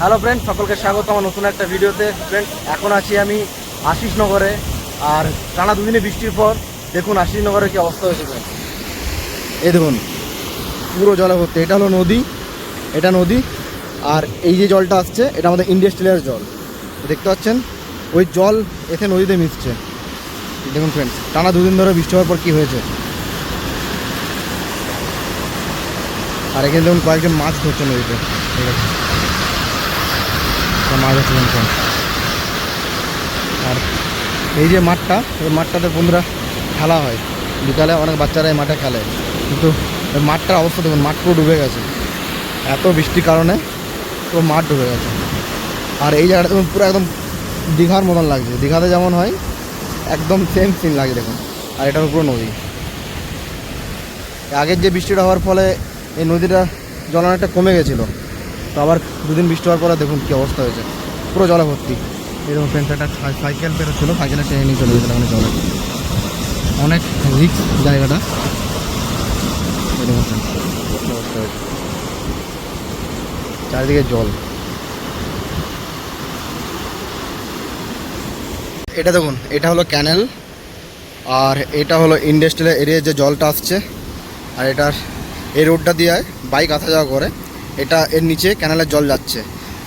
Hello friend, সকলকে স্বাগত আমার নতুন একটা ভিডিওতে। ফ্রেন্ড, এখন আছি আমি আশিসনগরে। আর টানা দুদিনে বৃষ্টির পর দেখুন আশিসনগরের কি অবস্থা হয়েছে। ফ্রেন্ড, এই দেখুন পুরো জলে ভর্তি। এটা হলো নদী, এটা নদী। আর এই যে জলটা আসছে এটা আমাদের ইন্ডাস্ট্রিয়াল জল, দেখতে পাচ্ছেন। ওই জল এতে নদীতে মিশছে। দেখুন ফ্রেন্ডস, টানা দুদিন ধরে বৃষ্টি হওয়ার পর কী হয়েছে। আর এখানে দেখুন কয়েকজন মাছ ধরছে নদীতে, ঠিক আছে, মাছ ধরছে দেখুন। আর এই যে মাঠটা, এই মাঠটাতে বন্ধুরা খেলা হয় বিকালে, অনেক বাচ্চারা এই মাঠে খেলে। কিন্তু এই মাঠটার অবস্থা দেখুন, মাঠ পুরো ডুবে গেছে এত বৃষ্টির কারণে, পুরো মাঠ ডুবে গেছে। আর এই জায়গাটা দেখুন পুরো একদম দীঘার মতন লাগছে, দীঘাতে যেমন হয় একদম সেম সিন লাগে দেখুন। আর এটা পুরো নদী। আগের যে বৃষ্টিটা হওয়ার ফলে এই নদীটা জল অনেকটা কমে গেছিলো, তো আবার দুদিন বৃষ্টি হওয়ার পরে দেখুন কী অবস্থা হয়েছে, পুরো জলে ভর্তি। এরকম ফ্রেন্ডস একটা সাইকেল বেরোচ্ছিলো, সাইকেলে টেনে নিয়ে চলে গেছিলো মানে জলে। অনেক রিস্ক জায়গাটা, এরকম ফ্রেন্ডস অবস্থা হয়েছে, চারিদিকে জল। এটা দেখুন, এটা হলো ক্যানেল, আর এটা হলো ইন্ডাস্ট্রিয়াল এরিয়ার যে জলটা আসছে। আর এটার এই রোডটা দিয়ে বাইক আসা যাওয়া করে, এটা এর নিচে ক্যানেলের জল যাচ্ছে।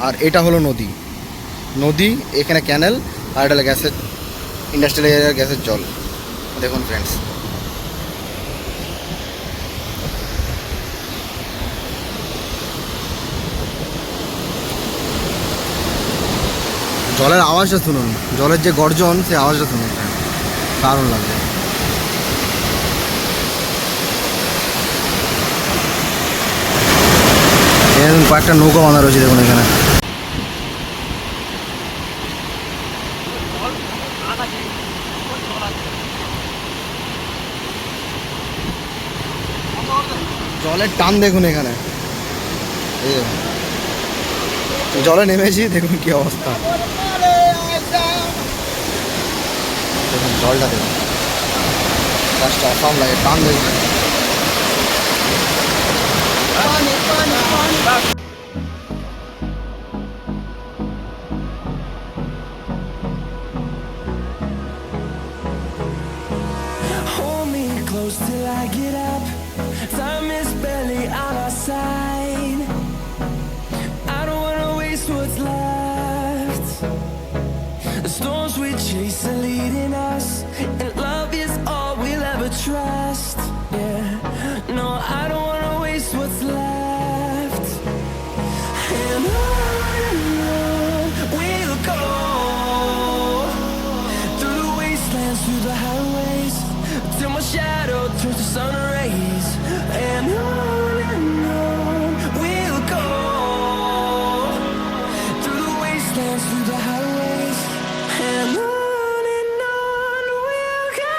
আর এটা হলো নদী, নদী এখানে ক্যানেল, আর এটা হলো গ্যাসের ইন্ডাস্ট্রিয়াল এরিয়ার গ্যাসের জল। দেখুন ফ্রেন্ডস, জলের আওয়াজটা শুনুন, জলের যে গর্জন সেই আওয়াজটা শুনুন, দারুণ লাগবে। কয়েকটা নৌকা বাঁধা রয়েছে দেখুন এখানে। জলের টান দেখুন এখানে, এই দেখুন জলে নেমেছি, দেখুন কি অবস্থা। দেখুন জলটা দেখুন, গাছটা অসাম লাগে, টান দেখুন। Hold me close till I get up. Time is barely on our side. I don't wanna waste what's left. The storms we chase are leading us, and love is all we'll ever trust. Yeah, no, I don't wanna waste what's left. And on we'll go, through the wastelands, through the highways, till my shadow turns to sun rays. And on we'll go, through the wastelands, through the highways. And on we'll go.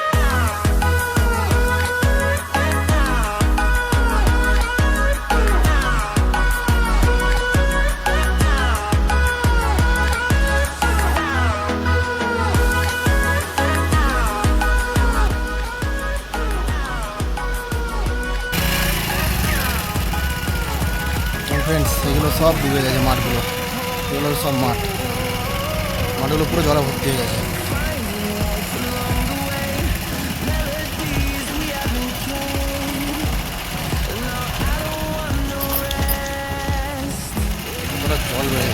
Friends, এগুলো সব ডুবে গেছে মাঠগুলো, এগুলো সব মাঠগুলো পুরো জলে ভর্তি হয়ে গেছে। জল রয়ে গেছে।